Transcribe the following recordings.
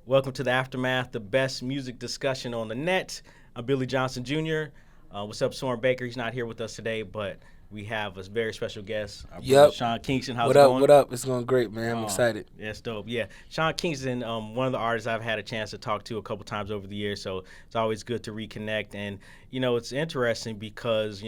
Welcome to the Aftermath, the best music discussion on the net. I'm Billy Johnson Jr. What's up, Soren Baker? He's not here with us today, but we have a very special guest, our brother Yep. Sean Kingston. How's What it up? going? What up? It's going great, man. I'm Oh, excited. that's dope. Yeah, Sean Kingston, one of the artists I've had a chance to talk to a couple times over the years, so it's always good to reconnect. And it's interesting because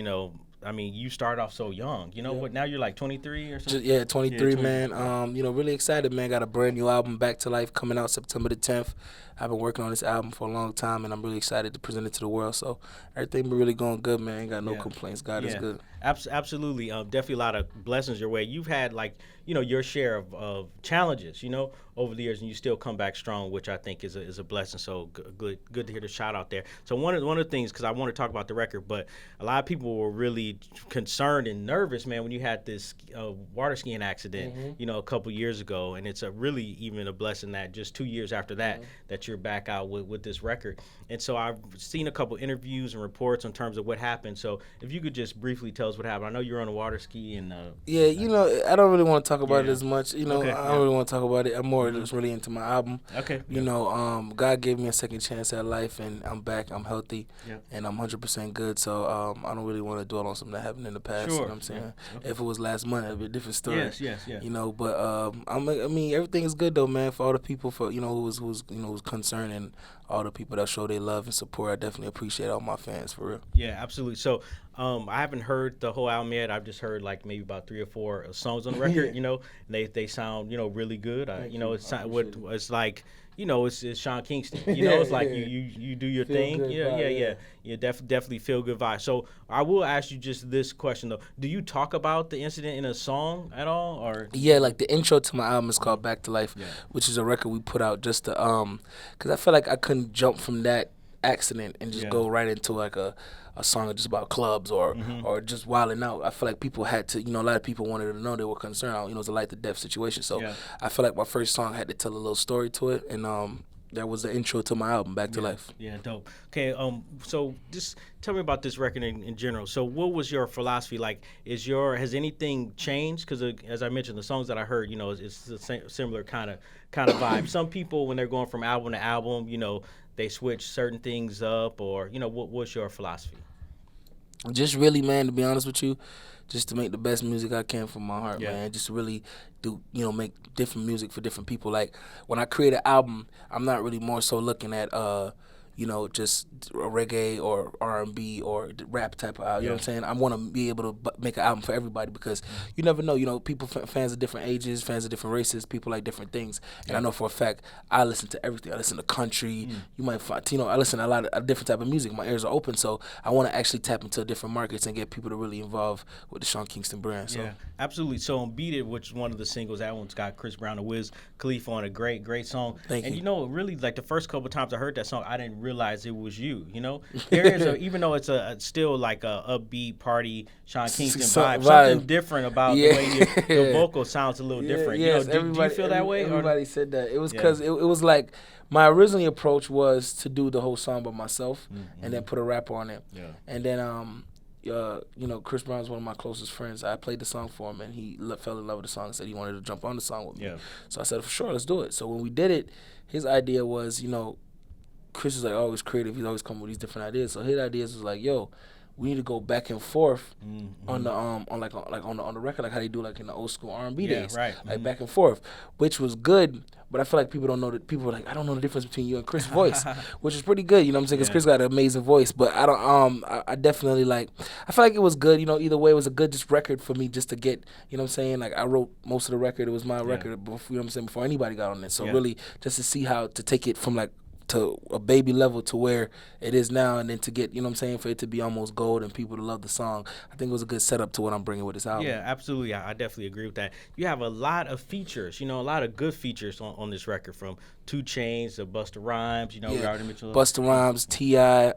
I mean, you started off so young. What? Now you're like 23 or something. Yeah, 23, 20. man. Really excited, man. Got a brand new album, Back to Life, coming out September the 10th. I've been working on this album for a long time, and I'm really excited to present it to the world. So everything been really going good, man. Ain't got no complaints. God is good. Absolutely. Definitely a lot of blessings your way. You've had your share of challenges, over the years, and you still come back strong, which I think is a blessing. So good to hear the shout out there. So one of the things, because I want to talk about the record, but a lot of people were really concerned and nervous, man, when you had this water skiing accident, a couple years ago, and it's really even a blessing that just 2 years after that, that you're back out with this record. And so I've seen a couple interviews and reports in terms of what happened. So if you could just briefly tell us what happened. I know you're on a water ski and Yeah, I don't really want to talk about it as much. Okay, I don't really want to talk about it. I'm more just really into my album. Okay. God gave me a second chance at life, and I'm back. I'm healthy, and I'm 100% good. So I don't really want to dwell on something that happened in the past. Sure. You know what I'm saying? Okay. If it was last month, it'd be a different story. Yes. But I mean, everything is good though, man. For all the people who was concerned, and all the people that show their love and support, I definitely appreciate all my fans for real. Yeah, absolutely. So I haven't heard the whole album yet. I've just heard like maybe about 3 or 4 songs on the record. They sound really good. It's like it's Sean Kingston. It's like you do your Feel thing. good vibe, Yeah, definitely feel good vibe. So I will ask you just this question though: do you talk about the incident in a song at all, or? Yeah, like the intro to my album is called Back to Life, which is a record we put out just to because I feel like I couldn't jump from that accident and just go right into like a song just about clubs or just wilding out. I feel like people had to, a lot of people wanted to know, they were concerned. It was a life to death situation. So I feel like my first song had to tell a little story to it, and that was the intro to my album, Back to Life. Yeah, dope. Okay, so just tell me about this record in general. So what was your philosophy like? Has anything changed? Because as I mentioned, the songs that I heard, it's the similar kind of vibe. Some people, when they're going from album to album, they switch certain things up, or what's your philosophy? Just really, man, to be honest with you, just to make the best music I can from my heart, man. Just really do, make different music for different people. Like when I create an album, I'm not really more so looking at just reggae or R&B or rap type of album. You know what I'm saying? I want to be able to make an album for everybody, because you never know. People, fans of different ages, fans of different races, people like different things. And I know for a fact, I listen to everything. I listen to country. You might find, I listen to a lot of different type of music. My ears are open, so I want to actually tap into different markets and get people to really involve with the Sean Kingston brand. So. Yeah, absolutely. So on Beat It, which is one of the singles, that one's got Chris Brown and Wiz Khalifa on a great song. Thank you. And really, like the first couple of times I heard that song, I didn't realize it was you. There is even though it's still like a upbeat party Sean Kingston vibe, something different about the way your vocal sounds a little different. Yes, do you feel that way? Everybody said that. It was because it was like my original approach was to do the whole song by myself and then put a rapper on it. Yeah. And then Chris Brown's one of my closest friends. I played the song for him, and he fell in love with the song and said he wanted to jump on the song with me. Yeah. So I said, for sure, let's do it. So when we did it, his idea was, Chris is like always creative. He's always coming with these different ideas. So his ideas was like, yo, we need to go back and forth on the on the record, like how they do like in the old school R&B days, right. Like back and forth, which was good. But I feel like people don't know that. People are like, I don't know the difference between you and Chris' voice, which is pretty good. You know what I'm saying? Because Chris got an amazing voice. But I don't. I definitely like. I feel like it was good. Either way, it was a good just record for me just to get. You know what I'm saying? Like I wrote most of the record. It was my record. Before, you know what I'm saying? Before anybody got on it. So really, just to see how to take it from like to a baby level to where it is now, and then to get, you know what I'm saying, for it to be almost gold and people to love the song. I think it was a good setup to what I'm bringing with this album. Yeah, absolutely. I definitely agree with that. You have a lot of features, a lot of good features on this record, from 2 Chainz to Busta Rhymes, we already mentioned Busta Rhymes, T.I.,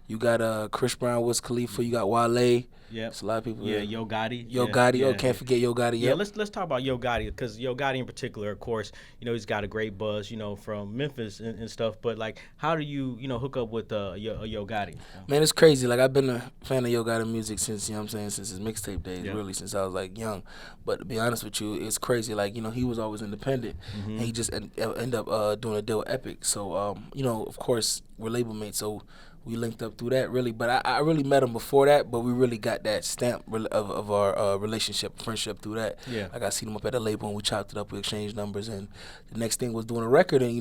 you got Chris Brown, Wiz Khalifa, you got Wale, Yep. It's a lot of people. Yeah, Yo Gotti. Yo Gotti. Oh, can't forget Yo Gotti. Yeah, Yep. let's talk about Yo Gotti, because Yo Gotti in particular, of course, he's got a great buzz, from Memphis and stuff. But like, how do you hook up with Yo Gotti? Man, it's crazy. Like, I've been a fan of Yo Gotti music since, since his mixtape days, really, since I was like young. But to be honest with you, it's crazy. Like, he was always independent, and he just ended up doing a deal with Epic. So, of course, we're label mates, so we linked up through that, really. But I really met him before that, but we really got that stamp of our relationship, friendship through that. Yeah. Like, I seen him up at the label, and we chopped it up, we exchanged numbers, and the next thing was doing a record, and,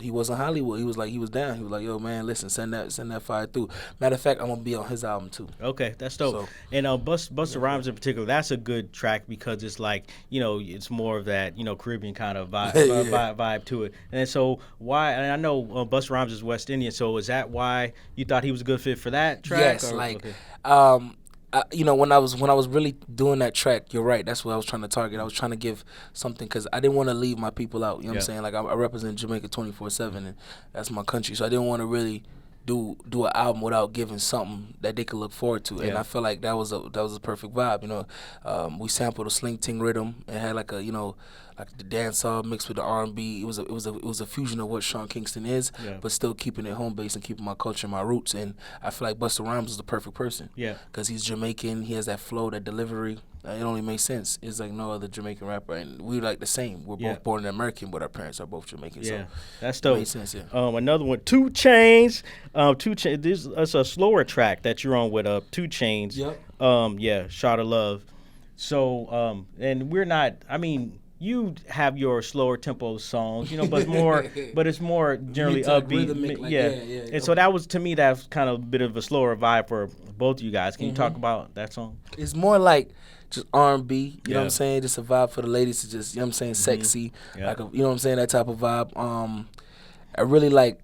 he wasn't Hollywood. He was down. He was like, yo, man, listen, send that fire through. Matter of fact, I'm going to be on his album, too. Okay, that's dope. So, and Busta Rhymes in particular, that's a good track because it's like, it's more of that, Caribbean kind of vibe to it. And so why, and I know Busta Rhymes is West Indian, so is that why you thought he was a good fit for that track? Yes, when I was really doing that track, you're right. That's what I was trying to target. I was trying to give something because I didn't want to leave my people out. You know what I'm saying? Like, I represent Jamaica 24/7, and that's my country. So I didn't want to really do an album without giving something that they could look forward to. And I felt like that was a perfect vibe. We sampled a sling ting rhythm and had like like the dancehall mixed with the R&B. It was a fusion of what Sean Kingston is, but still keeping it home base and keeping my culture, my roots. And I feel like Busta Rhymes is the perfect person. Yeah, because he's Jamaican. He has that flow, that delivery. It only makes sense. It's like no other Jamaican rapper, and we like the same. We're both born in American, but our parents are both Jamaican. Yeah, so that's dope. Makes sense. Yeah. Another one, 2 Chainz. 2 Chainz. This is a slower track that you're on with 2 Chainz. Yep. Shot of Love. So and we're not. I mean, you have your slower tempo songs, but it's more generally upbeat. Rhythmic, And so that was, to me, that's kind of a bit of a slower vibe for both of you guys. Can you talk about that song? It's more like just R&B, you know what I'm saying? Just a vibe for the ladies to just, sexy, like that type of vibe. I really like.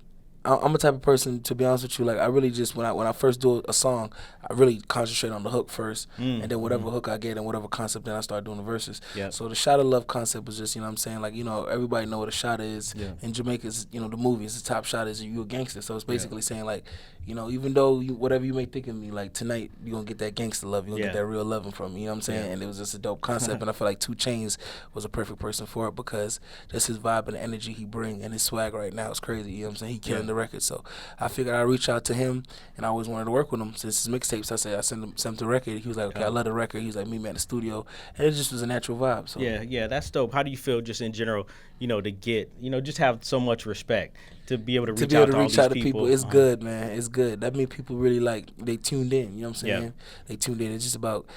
I'm a type of person, to be honest with you, like I really just when I first do a song, I really concentrate on the hook first, and then whatever hook I get and whatever concept, then I start doing the verses. So the Shot of Love concept was just, like, everybody know what a shot is. In Jamaica, it's, the movie, it's the top shot is you a gangster. So it's basically saying like, even though whatever you may think of me, like tonight you're gonna get that gangster love, you're gonna get that real loving from me, you know what I'm saying? And it was just a dope concept, and I feel like 2 Chainz was a perfect person for it because just his vibe and the energy he bring and his swag right now is crazy, you know what I'm saying? He killing the record. So I figured I'd reach out to him, and I always wanted to work with him since his mixtapes. I said I sent him the record. He was like, okay, I love the record. He was like, meet me at the studio, and it just was a natural vibe. So yeah, that's dope. How do you feel just in general, to get, just have so much respect to be able to reach out to all these people? It's good, man. It's good. That means people really they tuned in. You know what I'm saying? They tuned in. It's just about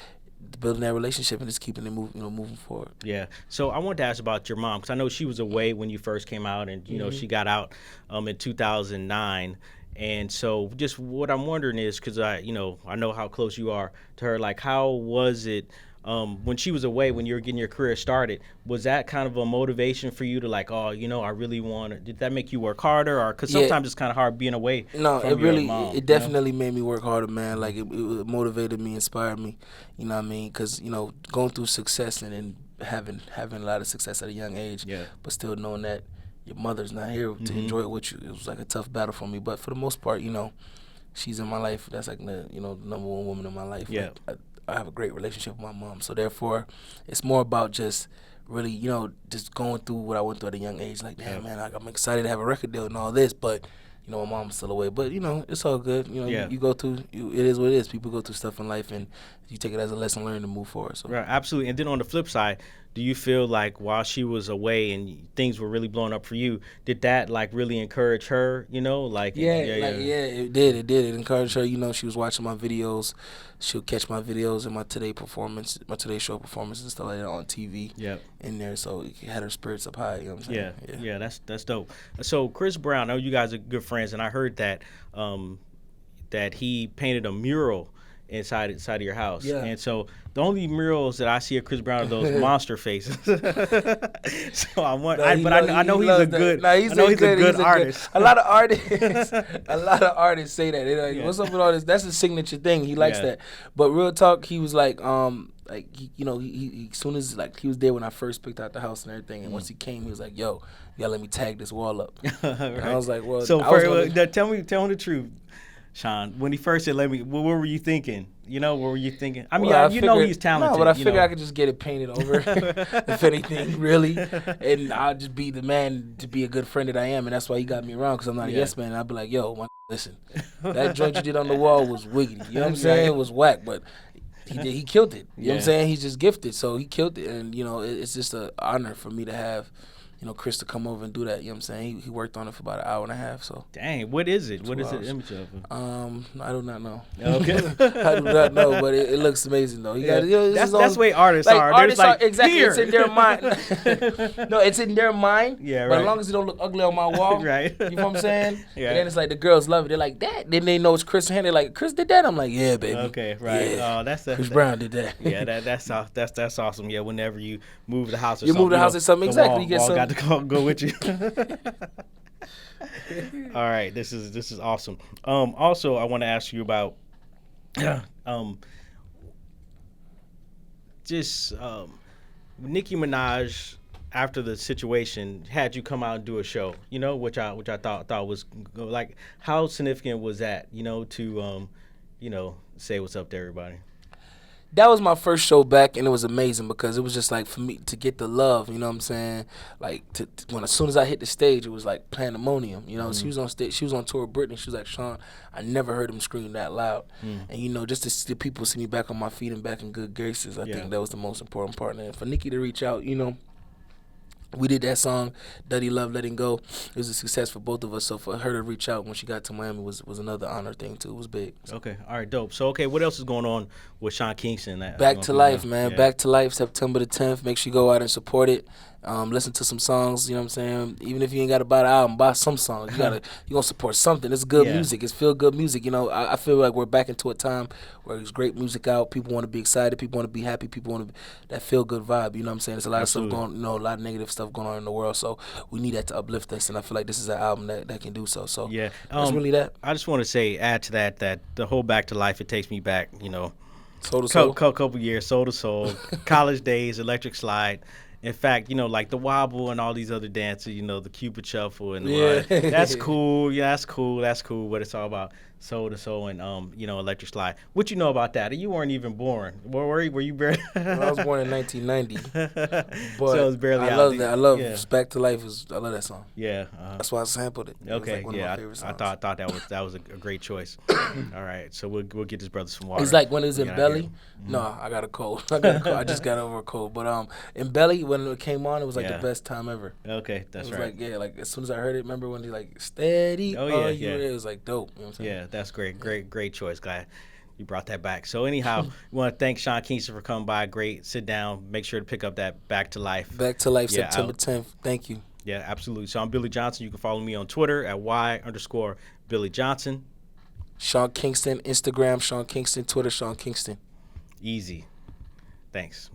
building that relationship and just keeping it moving forward. Yeah. So I wanted to ask about your mom, because I know she was away when you first came out, and she got out in 2009. And so just what I'm wondering is, because I know how close you are to her, like how was it when she was away, when you were getting your career started? Was that kind of a motivation for you to like, I really want to, did that make you work harder? Or because sometimes it's kind of hard being away from your mom. It definitely made me work harder, man. Like it motivated me, inspired me, you know what I mean? Because, going through success and then having a lot of success at a young age, but still knowing that your mother's not here to enjoy it with you, it was like a tough battle for me. But for the most part, she's in my life. That's like the number one woman in my life. Yeah. Like, I have a great relationship with my mom, so therefore it's more about just really, just going through what I went through at a young age. Like, damn, man, I'm excited to have a record deal and all this, but my mom's still away. But it's all good. You go through. It is what it is. People go through stuff in life, and you take it as a lesson learned to move forward. So. Right, absolutely. And then on the flip side, do you feel like while she was away and things were really blowing up for you, did that like really encourage her? It did. It encouraged her. She was watching my videos. She'll catch my videos and my Today Show performance and stuff like that on TV. In there, so it had her spirits up high. You know what I'm saying? Yeah. That's dope. So Chris Brown, I know you guys are good friends, and I heard that that he painted a mural inside of your house. And so the only murals that I see of Chris Brown are those monster faces. So I want, I know he's a good artist. A lot of artists say that. They're like, what's up with all this? That's his signature thing. He likes that. But real talk, he was like he as soon as he was there when I first picked out the house and everything, and once he came, he was like, yo, you gotta let me tag this wall up. Right. And I was like, well, so tell me the truth. Sean, when he first said, "Let me," what were you thinking? You know, what were you thinking? I mean, Well, you know he's talented. No, but I figured I could just get it painted over, if anything, really. And I'll just be the man to be a good friend that I am. And that's why he got me around, because I'm not a yes man. And I'll be like, yo, listen, that joint you did on the wall was wiggity. You know what I'm saying? It was whack, but he killed it. You know what I'm saying? He's just gifted, so he killed it. And, you know, it's just an honor for me to have, you know, Chris to come over and do that. You know what I'm saying? He worked on it for about an hour and a half. So dang, what is it? What is the image of him? I do not know. Okay. I do not know, but it looks amazing though. You got, you know, that's the way artists are. Artists like, are exactly. Here. It's in their mind. No, it's in their mind. Yeah, right. But as long as it don't look ugly on my wall, right? You know what I'm saying? Yeah. And then it's like the girls love it. They're like, that. Then they know it's Chris hand. They're like, Chris did that. I'm like, yeah, baby. Okay, right. Yeah. Oh, that's Chris Brown did that. Yeah, that's awesome. Yeah, whenever you move the house or you something. Move the house or something. Exactly. You get wall something. got to go with you. All right, this is awesome. Also, I want to ask you about Nicki Minaj. After the situation, had you come out and do a show, you know, which I thought was like, how significant was that, you know, to you know, say what's up to everybody. That was my first show back, and it was amazing because it was just like for me to get the love, you know what I'm saying? Like when as soon as I hit the stage, it was like pandemonium. You know, she was on stage, she was on tour with Britney. She was like, Sean, I never heard him scream that loud. And you know, just to see the people see me back on my feet and back in good graces, I think that was the most important part. And for Nicki to reach out, you know. We did that song, Dirty Love, Letting Go. It was a success for both of us. So for her to reach out when she got to Miami was another honor thing too. It was big. So. Okay, all right, dope. So what else is going on with Sean Kingston? Back to Life, man. Yeah. Back to Life, September the 10th. Make sure you go out and support it. Listen to some songs, you know what I'm saying? Even if you ain't got to buy the album, buy some songs. You gonna support something. It's good music. It's feel good music. You know, I feel like we're back into a time where there's great music out. People want to be excited. People want to be happy. People want that feel good vibe. You know what I'm saying? There's a lot of stuff going, you know, a lot of negative stuff going on in the world. So we need that to uplift us, and I feel like this is an album that can do so. So yeah, it's really that. I just want to say, add to that the whole Back to Life, it takes me back, you know, Soul to Soul, couple years, Soul to Soul, college days, Electric Slide. In fact, you know, like the wobble and all these other dances, you know, the Cupid Shuffle and that's cool. Yeah, that's cool. That's cool. But it's all about Soul to Soul and you know, Electric Slide. What you know about that? You weren't even born. Were you barely? Well, I was born in 1990. But so it was barely. I love that. I love Back to Life. I love that song. Yeah. That's why I sampled it. Okay. It was like one of my favorite songs. I thought that was a great choice. All right. So we'll get this brother some water. It's like when it was in Belly. No, I got a cold. I just got over a cold. But in Belly, when it came on, it was like the best time ever. Okay, that's right. Like like as soon as I heard it, remember when they like steady? Oh yeah. It was like dope. You know what I'm saying? Yeah, that's great. Great choice. Glad you brought that back. So anyhow, we want to thank Sean Kingston for coming by. Great. Sit down. Make sure to pick up that Back to Life. Back to Life, September 10th. Thank you. Yeah, absolutely. So I'm Billy Johnson. You can follow me on Twitter at Y_Billy Johnson. Sean Kingston, Instagram, Sean Kingston, Twitter, Sean Kingston. Easy. Thanks.